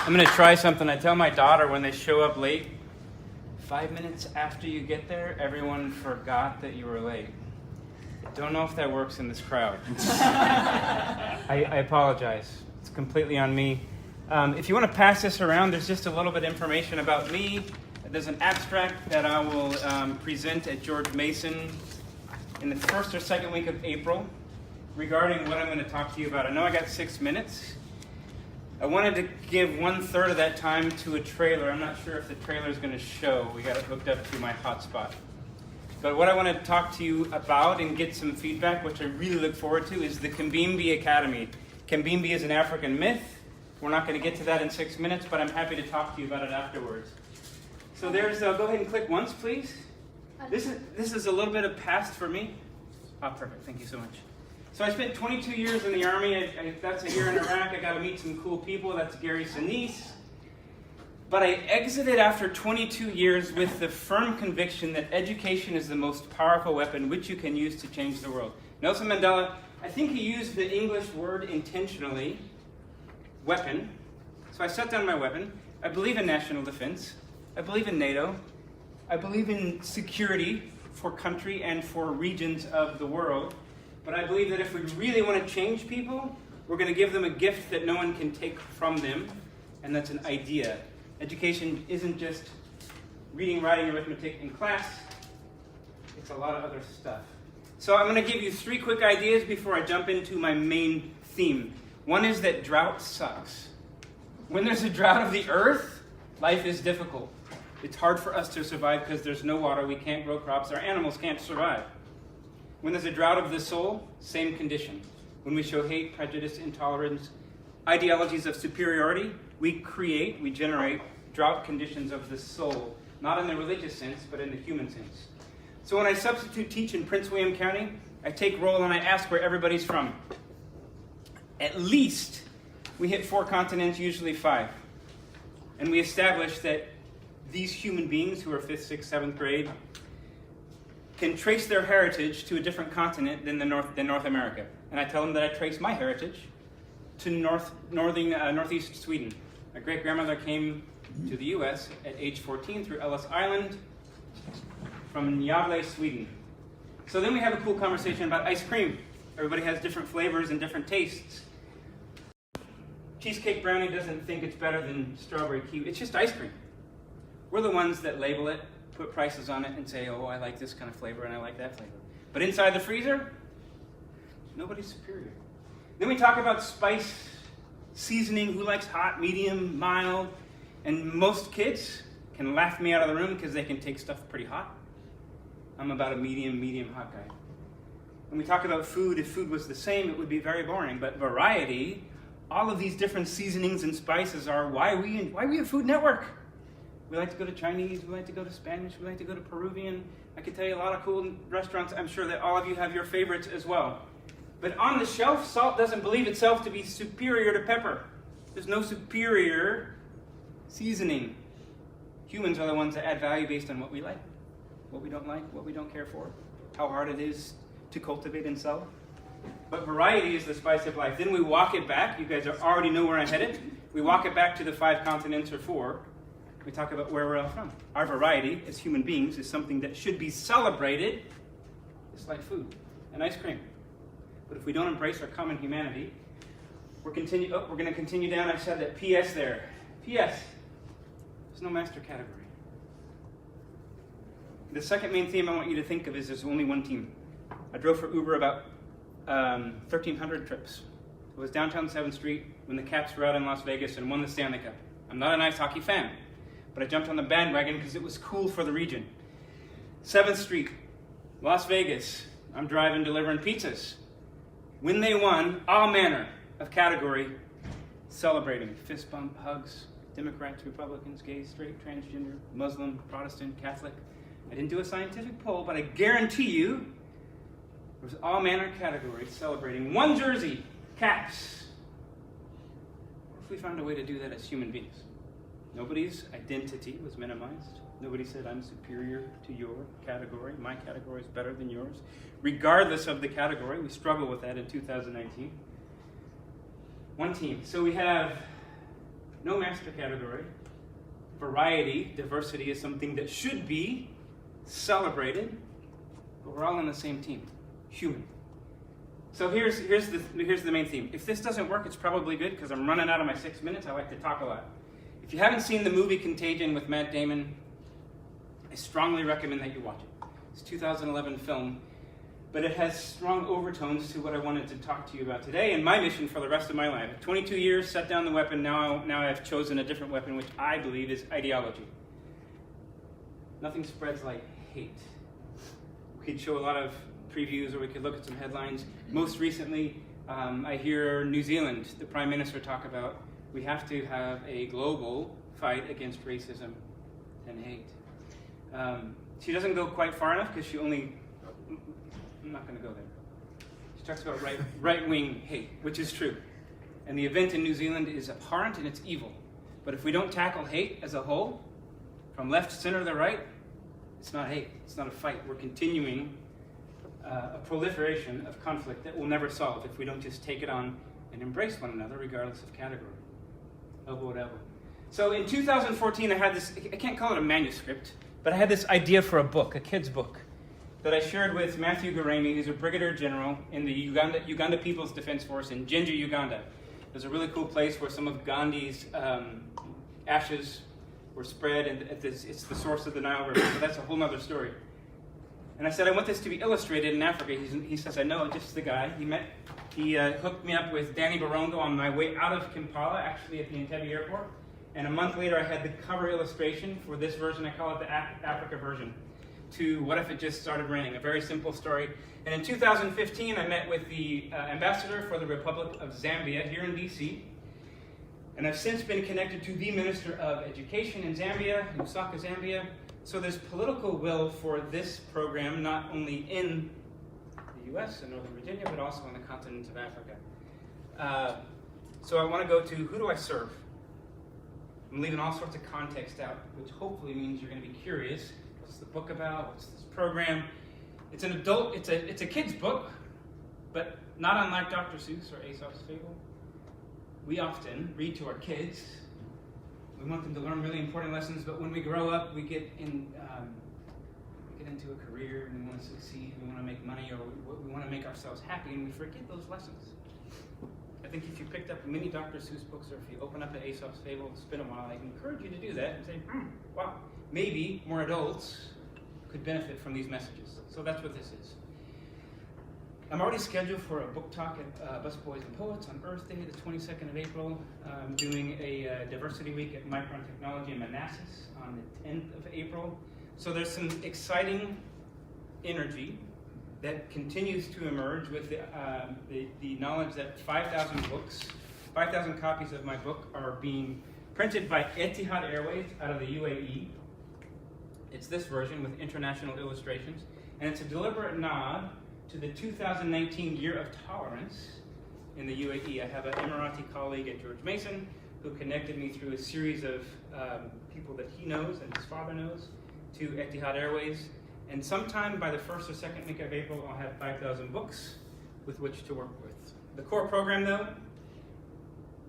I'm going to try something. I tell my daughter when they show up late, 5 minutes after you get there, everyone forgot that you were late. Don't know if that works in this crowd. I apologize. It's completely on me. If you want to pass this around, there's just a little bit of information about me. There's an abstract that I will present at George Mason in the first or second week of April regarding what I'm going to talk to you about. I know I got 6 minutes. I wanted to give 1/3 of that time to a trailer. I'm not sure if the trailer is going to show. We got it hooked up to my hotspot. But what I want to talk to you about and get some feedback, which I really look forward to, is the Kambimbi Academy. Kambimbi is an African myth. We're not going to get to that in 6 minutes, but I'm happy to talk to you about it afterwards. So there's, go ahead and click once, please. This is a little bit of past for me. Oh, perfect. Thank you so much. So I spent 22 years in the Army. That's a year in Iraq. I got to meet some cool people. That's Gary Sinise. But I exited after 22 years with the firm conviction that education is the most powerful weapon which you can use to change the world. Nelson Mandela, I think he used the English word intentionally, weapon. So I set down my weapon. I believe in national defense. I believe in NATO. I believe in security for country and for regions of the world. But I believe that if we really want to change people, we're going to give them a gift that no one can take from them, and that's an idea. Education isn't just reading, writing, arithmetic in class. It's a lot of other stuff. So I'm going to give you 3 quick ideas before I jump into my main theme. One is that drought sucks. When there's a drought of the earth, life is difficult. It's hard for us to survive because there's no water, we can't grow crops, our animals can't survive. When there's a drought of the soul, same condition. When we show hate, prejudice, intolerance, ideologies of superiority, we generate drought conditions of the soul, not in the religious sense, but in the human sense. So when I substitute teach in Prince William County, I take roll and I ask where everybody's from. At least we hit 4 continents, usually 5. And we establish that these human beings who are 5th, 6th, 7th grade can trace their heritage to a different continent than North America. And I tell them that I trace my heritage to northeast Sweden. My great-grandmother came to the U.S. at age 14 through Ellis Island from Gävle, Sweden. So then we have a cool conversation about ice cream. Everybody has different flavors and different tastes. Cheesecake brownie doesn't think it's better than strawberry kiwi. It's just ice cream. We're the ones that label it, put prices on it, and say, oh, I like this kind of flavor and I like that flavor. But inside the freezer, nobody's superior. Then we talk about spice, seasoning, who likes hot, medium, mild, and most kids can laugh me out of the room because they can take stuff pretty hot. I'm about a medium hot guy. When we talk about food, if food was the same, it would be very boring. But variety, all of these different seasonings and spices are why we have Food Network. We like to go to Chinese, we like to go to Spanish, we like to go to Peruvian. I could tell you a lot of cool restaurants. I'm sure that all of you have your favorites as well. But on the shelf, salt doesn't believe itself to be superior to pepper. There's no superior seasoning. Humans are the ones that add value based on what we like, what we don't like, what we don't care for, how hard it is to cultivate and sell. But variety is the spice of life. Then we walk it back. You guys already know where I'm headed. We walk it back to the 5 continents or 4. We talk about where we're all from. Our variety as human beings is something that should be celebrated. It's like food and ice cream. But if we don't embrace our common humanity, we're going to continue down. I said that PS there. PS. There's no master category. The second main theme I want you to think of is there's only one team. I drove for Uber about 1,300 trips. It was downtown 7th Street when the Caps were out in Las Vegas and won the Stanley Cup. I'm not an ice hockey fan, but I jumped on the bandwagon because it was cool for the region. 7th Street, Las Vegas. I'm driving, delivering pizzas. When they won, all manner of category, celebrating. Fist bump, hugs, Democrats, Republicans, gay, straight, transgender, Muslim, Protestant, Catholic. I didn't do a scientific poll, but I guarantee you there was all manner of categories celebrating one jersey, Caps. What if we found a way to do that as human beings? Nobody's identity was minimized. Nobody said, I'm superior to your category. My category is better than yours. Regardless of the category, we struggle with that in 2019. One team. So we have No master category. Variety, diversity is something that should be celebrated, but we're all on the same team, human. So here's the main theme. If this doesn't work, it's probably good because I'm running out of my 6 minutes. I like to talk a lot. If you haven't seen the movie Contagion with Matt Damon, I strongly recommend that you watch it. It's a 2011 film, but it has strong overtones to what I wanted to talk to you about today and my mission for the rest of my life. 22 years, set down the weapon, now I've chosen a different weapon, which I believe is ideology. Nothing spreads like hate. We could show a lot of previews or we could look at some headlines. Most recently, I hear New Zealand, the Prime Minister, talk about we have to have a global fight against racism and hate. She doesn't go quite far enough because I'm not going to go there. She talks about right-wing hate, which is true. And the event in New Zealand is abhorrent and it's evil. But if we don't tackle hate as a whole, from left, center, to right, it's not hate. It's not a fight. We're continuing a proliferation of conflict that we'll never solve if we don't just take it on and embrace one another regardless of category. Elbow at elbow. So in 2014, I had this, I can't call it a manuscript, but I had this idea for a book, a kid's book, that I shared with Matthew Garemi, who's a brigadier general in the Uganda People's Defense Force in Jinja, Uganda. There's a really cool place where some of Gandhi's ashes were spread, and it's the source of the Nile River, so that's a whole other story. And I said, I want this to be illustrated in Africa. He says, I know, just the guy. He hooked me up with Danny Barongo on my way out of Kampala, actually at the Entebbe airport. And a month later, I had the cover illustration for this version. I call it the Africa version, to What If It Just Started Raining, a very simple story. And in 2015, I met with the ambassador for the Republic of Zambia here in DC. And I've since been connected to the Minister of Education in Zambia, Lusaka, Zambia. So there's political will for this program, not only in the US and Northern Virginia, but also on the continent of Africa. So I want to go to, who do I serve? I'm leaving all sorts of context out, which hopefully means you're going to be curious. What's the book about? What's this program? It's an adult, it's a kid's book, but not unlike Dr. Seuss or Aesop's Fable. We often read to our kids. We want them to learn really important lessons, but when we grow up, we get into a career and we want to succeed, we want to make money, or we want to make ourselves happy, and we forget those lessons. I think if you picked up many Dr. Seuss books, or if you open up the Aesop's Fable, it's been a while, I encourage you to do that and say, wow, maybe more adults could benefit from these messages. So that's what this is. I'm already scheduled for a book talk at Busboys and Poets on Earth Day, the 22nd of April. I'm doing a diversity week at Micron Technology in Manassas on the 10th of April. So there's some exciting energy that continues to emerge with the knowledge that 5,000 copies of my book are being printed by Etihad Airways out of the UAE. It's this version with international illustrations, and it's a deliberate nod to the 2019 Year of Tolerance in the UAE. I have an Emirati colleague at George Mason who connected me through a series of people that he knows and his father knows to Etihad Airways. And sometime by the first or second week of April, I'll have 5,000 books with which to work with. The core program, though,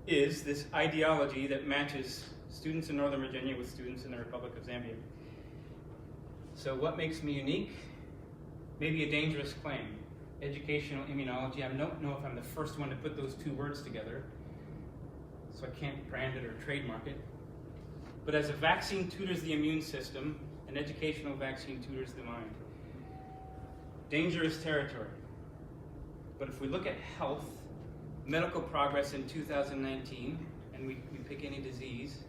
is this ideology that matches students in Northern Virginia with students in the Republic of Zambia. So what makes me unique? Maybe a dangerous claim. Educational immunology. I don't know if I'm the first one to put those two words together, so I can't brand it or trademark it. But as a vaccine tutors the immune system, an educational vaccine tutors the mind. Dangerous territory. But if we look at health, medical progress in 2019, and we pick any disease,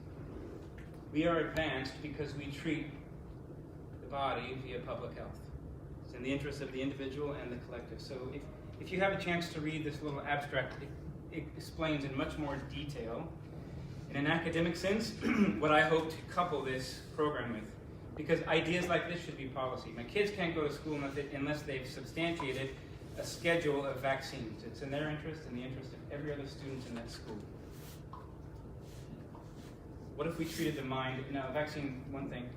we are advanced because we treat the body via public health. It's in the interest of the individual and the collective. So if you have a chance to read this little abstract, it explains in much more detail, in an academic sense, what I hope to couple this program with. Because ideas like this should be policy. My kids can't go to school unless they've substantiated a schedule of vaccines. It's in their interest and the interest of every other student in that school. What if we treated the mind? Now, vaccine, one thing,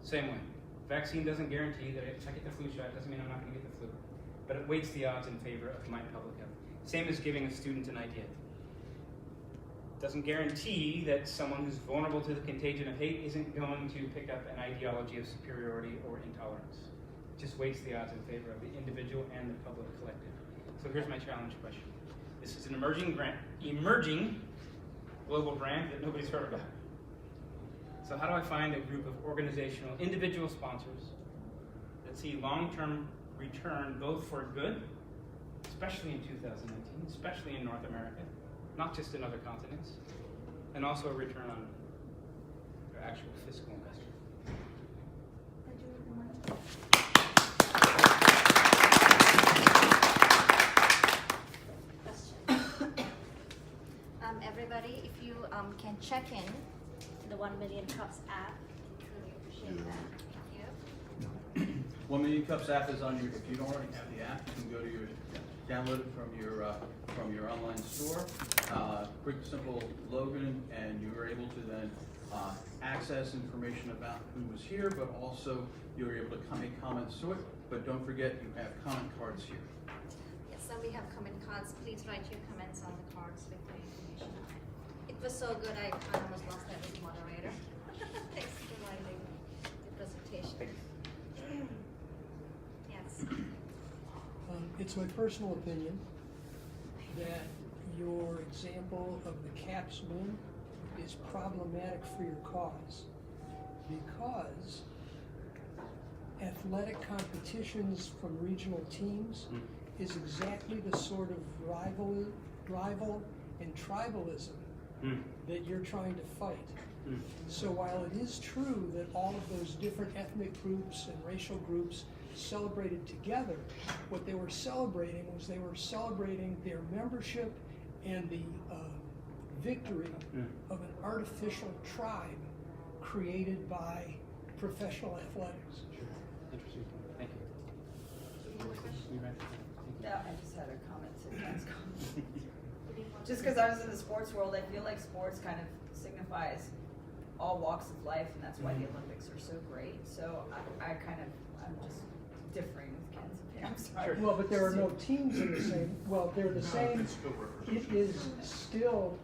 same way. Vaccine doesn't guarantee that if I get the flu shot, it doesn't mean I'm not going to get the flu. But it weights the odds in favor of my public health. Same as giving a student an idea. Doesn't guarantee that someone who's vulnerable to the contagion of hate isn't going to pick up an ideology of superiority or intolerance. It just weights the odds in favor of the individual and the public collective. So here's my challenge question. This is an emerging global brand that nobody's heard about. So how do I find a group of organizational, individual sponsors that see long-term return both for good, especially in 2019, especially in North America, not just in other continents, and also a return on their actual fiscal investment? Everybody, if you can check in the 1 Million Cups app, we truly appreciate that. Thank you. 1 Million Cups app is on your. If you don't already have the app, you can go to your download it from your online store. Quick, simple login, and you are able to then access information about who was here, but also you're able to make comments to it. But don't forget, you have comment cards here. Yes, so we have comment cards. Please write your comments on the cards with the information on it. It was so good, I almost lost that as moderator. Thanks for providing the presentation. Yes. It's my personal opinion that your example of the Caps win is problematic for your cause, because athletic competitions from regional teams is exactly the sort of rival and tribalism that you're trying to fight. So while it is true that all of those different ethnic groups and racial groups celebrated together, what they were celebrating was they were celebrating their membership and the victory of an artificial tribe created by professional athletics. Sure. Interesting. Thank you. Yeah, I just had a comment to Ken's comment. Just because I was in the sports world, I feel like sports kind of signifies all walks of life, and that's why the Olympics are so great. So I'm just differing with Ken's opinion. I'm sorry. Well, but there are no teams in the same, well, they're the same. It is still,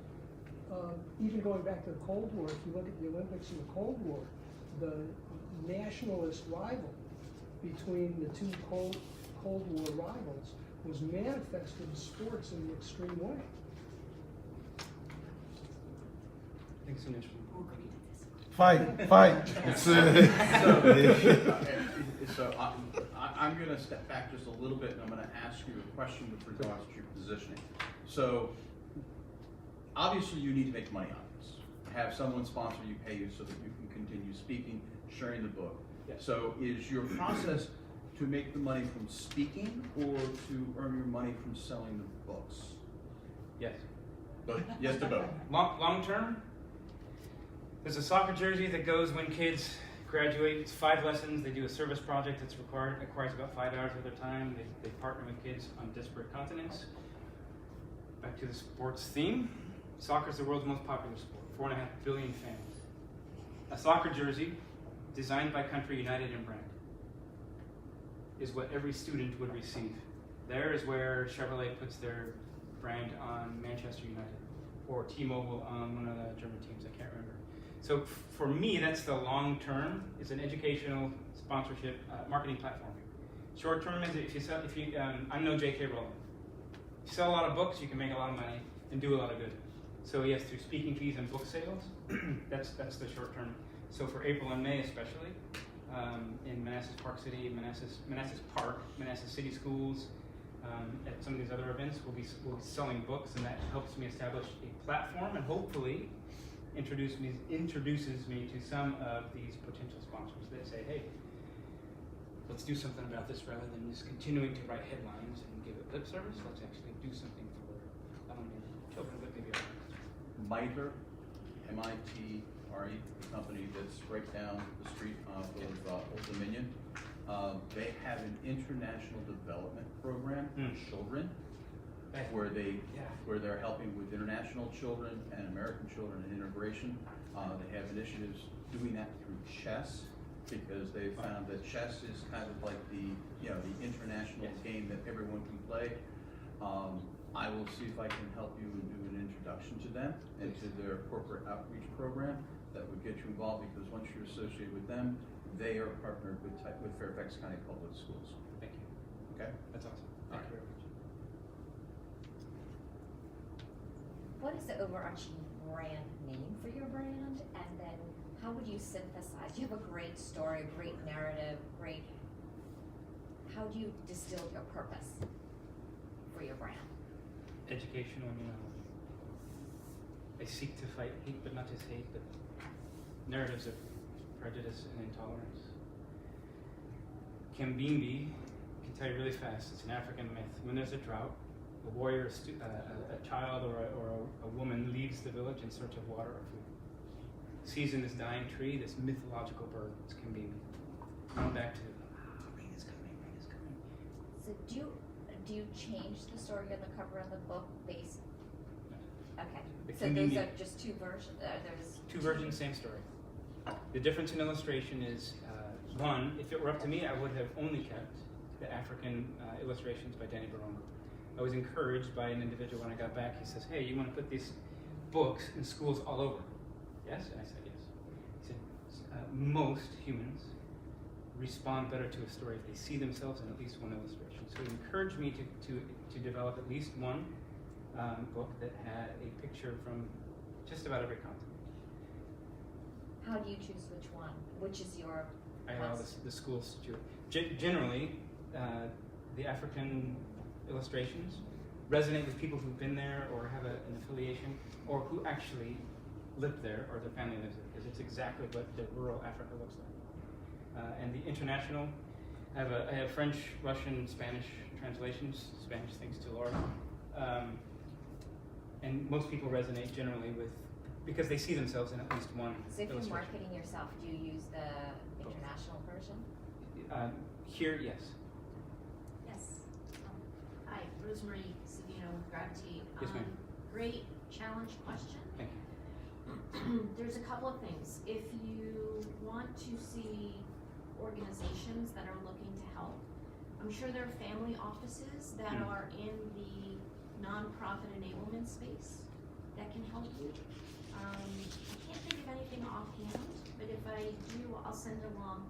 even going back to the Cold War, if you look at the Olympics in the Cold War, the nationalist rival between the two Cold War rivals was manifested in sports in the extreme way. Thanks so much. Fight. So I'm going to step back just a little bit, and I'm going to ask you a question with regards to your positioning. So obviously you need to make money on this. Have someone sponsor you, pay you, so that you can continue speaking, sharing the book. Yes. So is your process to make the money from speaking, or to earn your money from selling the books? Yes. But yes to both. Long term, there's a soccer jersey that goes when kids graduate. It's 5 lessons. They do a service project that's requires about 5 hours of their time. They partner with kids on disparate continents. Back to the sports theme. Soccer is the world's most popular sport. 4.5 billion fans. A soccer jersey designed by country, united in brand, is what every student would receive. There is where Chevrolet puts their brand on Manchester United, or T-Mobile on one of the German teams, I can't remember. So for me, that's the long term. It's an educational sponsorship marketing platform. Short term is I'm no J.K. Rowling. If you sell a lot of books, you can make a lot of money and do a lot of good. So yes, through speaking fees and book sales, that's the short term. So for April and May especially, in Manassas Park City, Manassas Park, Manassas City Schools, at some of these other events, we'll be selling books, and that helps me establish a platform, and hopefully introduces me to some of these potential sponsors that say, hey, let's do something about this rather than just continuing to write headlines and give it lip service. Let's actually do something for not only children, but maybe others. MITRE, M-I-T-R-E, the company that's right down the street off of Old Dominion. They have an international development program for children, where they're helping with international children and American children in integration. They have initiatives doing that through chess, because they found that chess is kind of like the international game that everyone can play. I will see if I can help you and do an introduction to them and to their corporate outreach program that would get you involved, because once you're associated with them, they are partnered with Fairfax County Public Schools. Thank you. Okay? That's awesome. Thank you very much. What is the overarching brand name for your brand? And then how would you synthesize? You have a great story, great narrative, how do you distill your purpose for your brand? Educational immunology. I seek to fight hate, but not just hate, but narratives of prejudice and intolerance. Kambimbi, I can tell you really fast, it's an African myth. When there's a drought, a warrior, a child or a woman leaves the village in search of water or food. Sees in this dying tree this mythological bird, it's Kambimbi. Going back to, rain is coming, rain is coming. So do you change the story on the cover of the book based? Okay, The so those Kambimbi- are just two versions, there's. Two versions, same story. The difference in illustration is, one, if it were up to me, I would have only kept the African illustrations by Danny Barongo. I was encouraged by an individual when I got back. He says, hey, you want to put these books in schools all over? Yes? And I said, yes. He said, most humans respond better to a story if they see themselves in at least one illustration. So he encouraged me to develop at least one book that had a picture from just about every continent. How do you choose which one? Which is your? I allow the schools to choose. Generally, the African illustrations resonate with people who've been there or have an affiliation, or who actually live there or their family lives there, because it's exactly what the rural Africa looks like. And the international, I have French, Russian, Spanish translations. Spanish thanks to Laura. And most people resonate generally with, because they see themselves in at least one So if you're illustration. marketing yourself, do you use the international version? Here, yes. Yes. Hi, Rosemary Savino with Gravity. Yes, ma'am. Great challenge question. Thank you. There's a couple of things. If you want to see organizations that are looking to help, I'm sure there are family offices that are in the nonprofit enablement space that can help you. I can't think of anything offhand, but if I do, I'll send it along.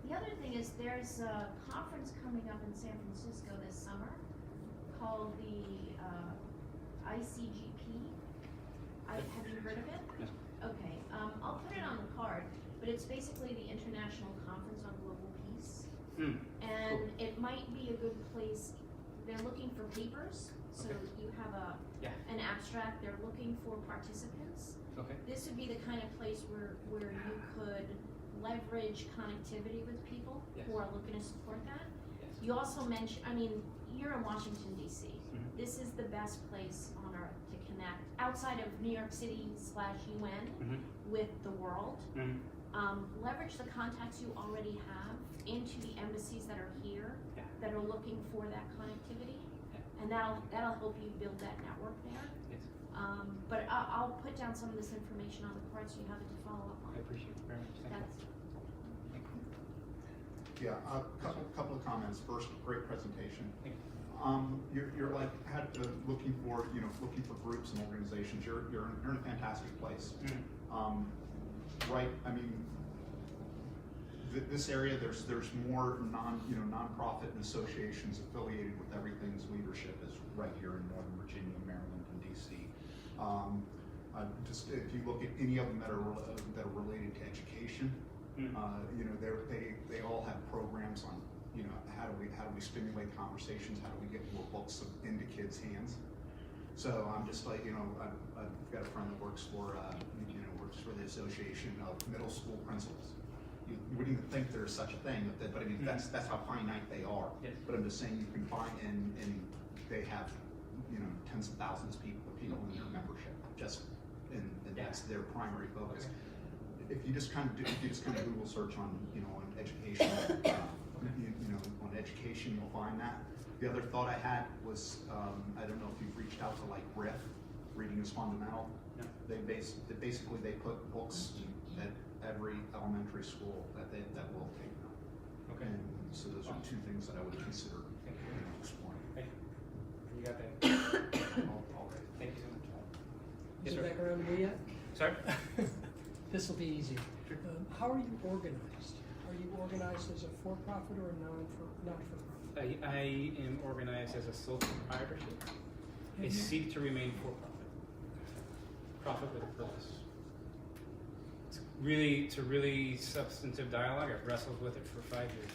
The other thing is there's a conference coming up in San Francisco this summer called the ICGP. Have you heard of it? No. Okay, I'll put it on the card, but it's basically the International Conference on Global Peace. And Cool. it might be a good place. They're looking for papers, so Okay. you have an abstract. They're looking for participants. Okay. This would be the kind of place where you could leverage connectivity with people Yes. who are looking to support that. Yes. You also mentioned, I mean, you're in Washington DC. Mhm. This is the best place on earth to connect outside of New York City /UN with the world. Leverage the contacts you already have into the embassies that are here Yeah. that are looking for that connectivity, Yeah. and that'll help you build that network there. Yes. But I'll put down some of this information on the card so you have it to follow up on. I appreciate it very much. Thank That's you. Yeah, a couple of comments. First, great presentation. Thank you. You're like looking for groups and organizations. You're in a fantastic place. Right. I mean, this area there's more nonprofit and associations affiliated with Everything's leadership is right here in Northern Virginia, Maryland, and DC. Just if you look at any of them that are related to education. They all have programs on, how do we stimulate conversations? How do we get more books into kids' hands? So I'm just like, I've got a friend that works for the Association of Middle School Principals. You wouldn't even think there's such a thing, but I mean that's how finite they are. Yes. But I'm just saying you can find and they have tens of thousands of people in their membership and that's their primary focus. Okay. If you just kind of Google search on education, on education, you'll find that. The other thought I had was I don't know if you've reached out to like RIF, Reading is Fundamental. No. They basically put books at every elementary school that will take them. Okay. And so those are two things that I would consider exploring. Hey, you got that. Yes, Get sir. back around to me yet? Sorry? This will be easy. Sure. How are you organized? Are you organized as a for-profit or a not-for-profit? I am organized as a sole proprietorship. I seek to remain for-profit. Profit with a purpose. It's a really substantive dialogue. I've wrestled with it for 5 years.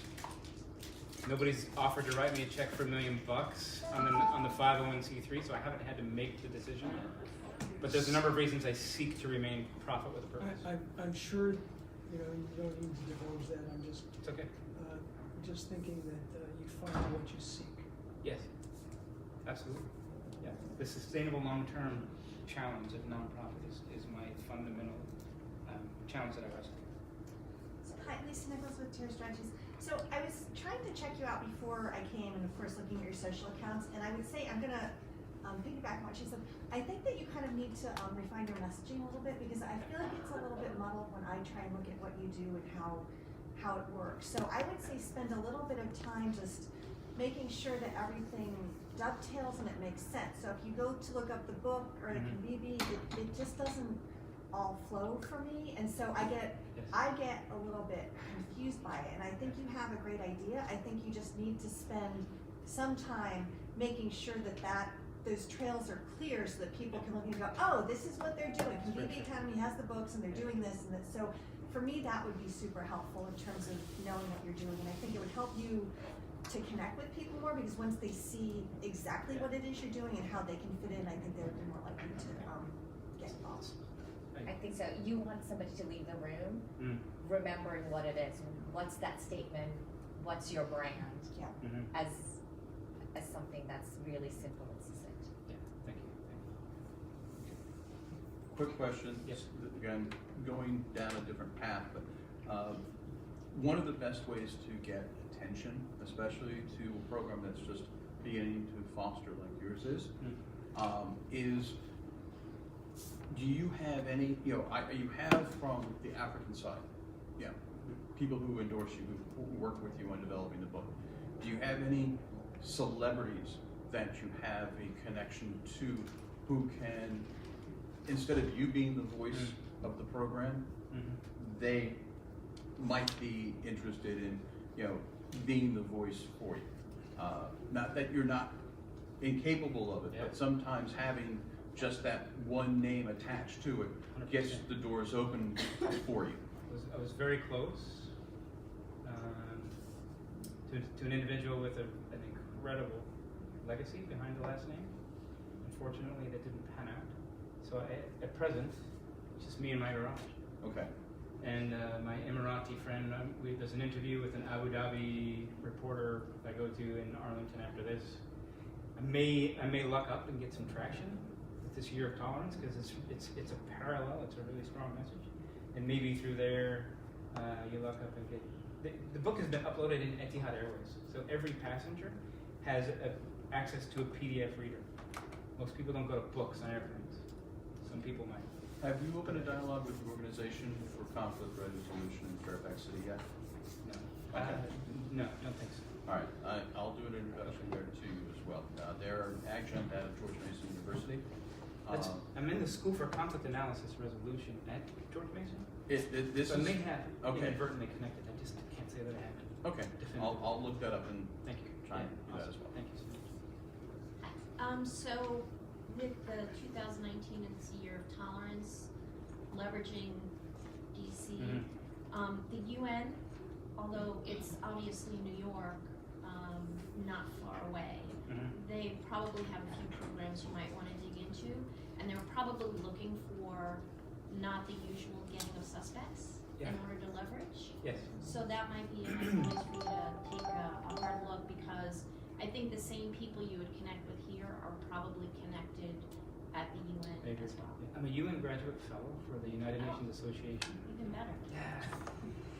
Nobody's offered to write me a check for $1 million on the 501c3, so I haven't had to make the decision yet. But there's a number of reasons I seek to remain profit with a purpose. I'm sure, you don't need to divulge that. I'm just It's okay. just thinking that you find what you seek. Yes, absolutely. Yeah, the sustainable long-term challenge of nonprofit is my fundamental challenge that I wrestle with. So, hi, Lisa Nichols with Tier Strategies. So I was trying to check you out before I came, and of course looking at your social accounts, and I would say I'm gonna piggyback on what she said. I think that you kind of need to refine your messaging a little bit, because I feel like it's a little bit muddled when I try and look at what you do and how it works. So I would say spend a little bit of time just making sure that everything dovetails and it makes sense. So if you go to look up the book or the Kambimbi, it just doesn't all flow for me, and so I get a little bit confused by it. And I think you have a great idea. I think you just need to spend some time making sure that those trails are clear, so that people can look and go, oh, this is what they're doing. Kambimbi Academy has the books, and they're doing this and that. So for me, that would be super helpful in terms of knowing what you're doing, and I think it would help you to connect with people more, because once they see exactly what it is you're doing and how they can fit in, I think they would be more likely to get involved. I think so. You want somebody to leave the room remembering what it is. What's that statement? What's your brand? Yeah. As something that's really simple and succinct. Yeah, thank you. Quick question. Yes. Again, going down a different path, but one of the best ways to get attention, especially to a program that's just beginning to foster like yours is do you have any, you have from the African side, people who endorse you, who work with you on developing the book. Do you have any celebrities that you have a connection to who can, instead of you being the voice of the program, they might be interested in, being the voice for you? Not that you're not incapable of it, but sometimes having just that one name attached to it gets the doors open for you. I was very close to an individual with an incredible legacy behind the last name. Unfortunately, that didn't pan out. So at present, it's just me in my garage. Okay. And my Emirati friend, there's an interview with an Abu Dhabi reporter I go to in Arlington after this. I may luck up and get some traction with this year of tolerance, because it's a parallel, it's a really strong message. And maybe through there, you luck up and get, the book has been uploaded in Etihad Airways. So every passenger has access to a PDF reader. Most people don't go to books on airplanes. Some people might. Have you opened a dialogue with the Organization for Conflict Resolution in Fairfax City yet? No. Okay. No, don't think so. All right, I'll do an introduction there to you as well. They're an adjunct out of George Mason University. I'm in the School for Conflict Analysis Resolution at George Mason. This So I is, may have okay. inadvertently connected. I just can't say that I haven't. Okay, Definitively. I'll look that up and Thank you. try and do that as Awesome. well. Thank you so much. So with the 2019 and it's a year of tolerance, leveraging DC, the UN, although it's obviously New York, not far away, they probably have a few programs you might want to dig into, and they're probably looking for not the usual gang of suspects in order to leverage. Yes. So that might be a nice place for you to take a hard look, because I think the same people you would connect with here are probably connected at the UN as well. I'm a UN graduate fellow for the United Nations Association. Even better. Yeah.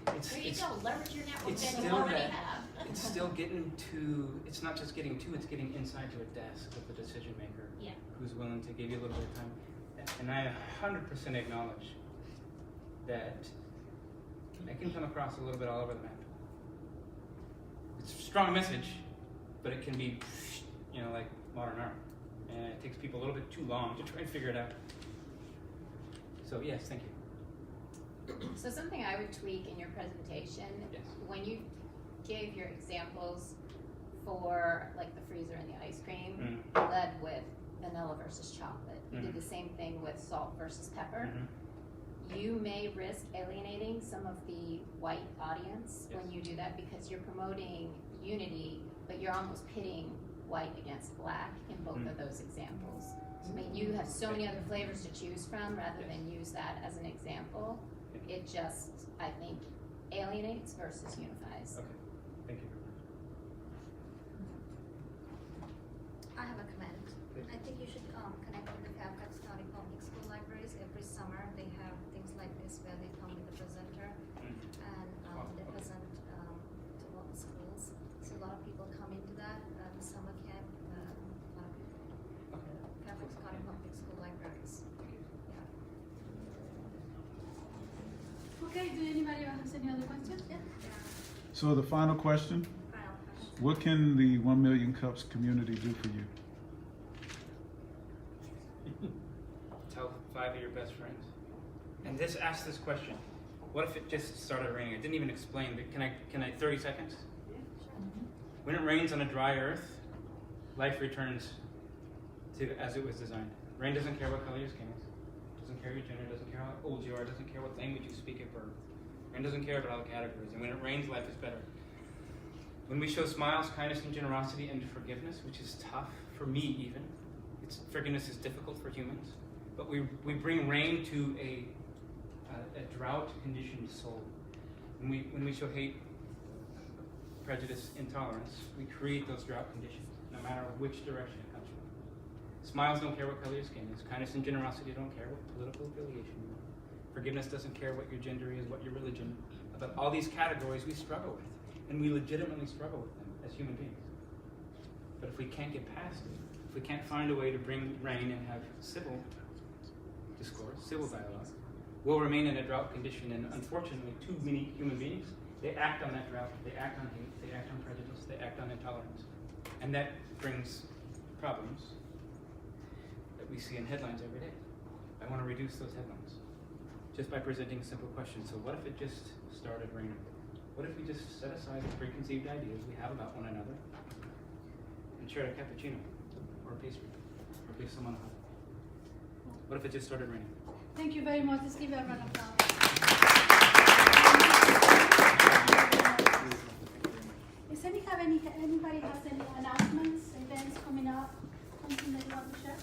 There you go, leverage your network It's that you still already that. have. It's still getting to, it's not just getting to, it's getting inside to a desk of the decision maker who's willing to give you a little bit of time. And I 100% acknowledge that it can come across a little bit all over the map. It's a strong message, but it can be, like modern art. And it takes people a little bit too long to try and figure it out. So yes, thank you. So something I would tweak in your presentation, Yes. when you gave your examples for like the freezer and the ice cream, you led with vanilla versus chocolate. You did the same thing with salt versus pepper. You may risk alienating some of the white audience when you do that because you're promoting unity, but you're almost pitting white against black in both of those examples. I mean, you have so many other flavors to choose from rather than use that as an example. It just, I think, alienates versus unifies. Okay, thank you. I have a comment. I think you should connect with the Fairfax County Public School Libraries. Every summer they have things like this where they come with a presenter and they present to all the schools. So a lot of people come into that summer camp. A lot of people. Fairfax County Public School Libraries. Yeah. Okay, do anybody have any other questions? Yeah. So the final question, Final question. what can the 1 Million Cups community do for you? Tell 5 of your best friends. And just ask this question. What if it just started raining? I didn't even explain, but can I 30 seconds? When it rains on a dry earth, life returns to as it was designed. Rain doesn't care what color your skin is, doesn't care your gender, doesn't care how old you are, doesn't care what language you speak at birth. Rain doesn't care about all the categories. And when it rains, life is better. When we show smiles, kindness, and generosity, and forgiveness, which is tough for me even, forgiveness is difficult for humans, but we bring rain to a drought-conditioned soul. When we show hate, prejudice, intolerance, we create those drought conditions, no matter which direction it comes from. Smiles don't care what color your skin is. Kindness and generosity don't care what political affiliation you are. Forgiveness doesn't care what your gender is, what your religion. But all these categories we struggle with, and we legitimately struggle with them as human beings. But if we can't get past it, if we can't find a way to bring rain and have civil discourse, civil dialogue, we'll remain in a drought condition. And unfortunately, too many human beings, they act on that drought, they act on hate, they act on prejudice, they act on intolerance. And that brings problems that we see in headlines every day. I want to reduce those headlines just by presenting a simple question. So what if it just started raining? What if we just set aside the preconceived ideas we have about one another and shared a cappuccino or a pastry or give someone a hug? What if it just started raining? Thank you very much. Let's give a round of applause. Does anybody have any announcements, events coming up, something that you want to share?